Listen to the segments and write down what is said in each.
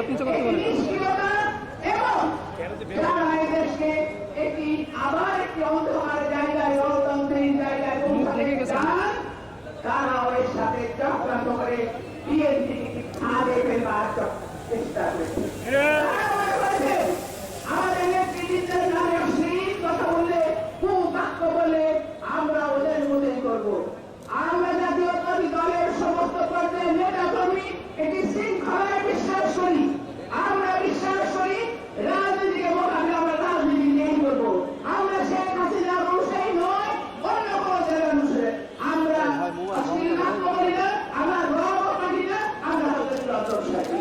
নিচে করতে পারেন। এবং যারা এই দেশকে একটি আবার একটি অন্ধকার জায়গায় গণতন্ত্রের জায়গায় পৌঁছাতে চান তারাও এর সাথে চক্রান্ত করে বিএনপিকে আগে ফেলবার চেষ্টা করেছে। আমাদের নেতৃত্বের নামে অশ্লীল কথা বললে কুবাক্য বললে আমরা ওদের মতোই করবো। আমরা জাতীয়তাবাদী দলের সমস্ত পর্যায়ের নেতা কর্মী এটি শৃঙ্খলায় বিশ্বাস করি। আমরা বিশ্বাস করি রাজনীতিকে মোকাবিলা আমরা রাজনীতি নিয়েই করবো। আমরা শেখ হাসিনার অনুসারী নয়, অন্য কোনো জায়গার অনুসারী। আমরা অশ্লীল বাক্য বলি না, আমরা রব মানি না, আমরা হচ্ছে রজসাহী।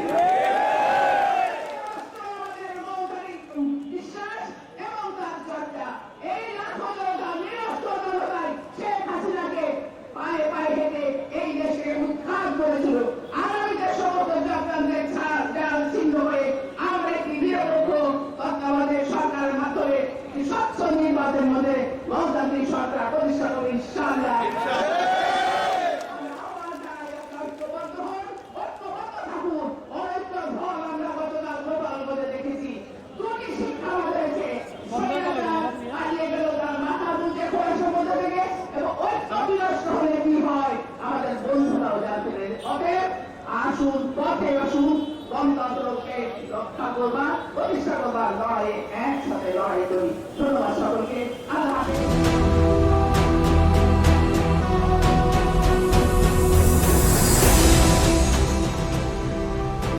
বিশ্বাস এবং তার চর্চা এই লাখো জনতা নিরস্ত্র জনতায় শেখ হাসিনাকে পায়ে পায়ে হেঁটে এই দেশকে উৎখাত করেছিল। আগামীতে সমস্ত চক্রান্তের জাল ছিন্ন হয়ে আমরা একটি নিরপেক্ষ তত্ত্বাবধায়ক সরকারের মাধ্যমে একটি স্বচ্ছ নির্বাচনের মধ্যে গণতান্ত্রিক সরকার প্রতিষ্ঠা করবে ইনশাআল্লাহ। আসুন পথে আসুন গণতন্ত্রকে রক্ষা করবার প্রতিষ্ঠা করবার লড়াইয়ে একসাথে লড়াই করি। ধন্যবাদ সকলকে। আল্লাহ হাফেজ।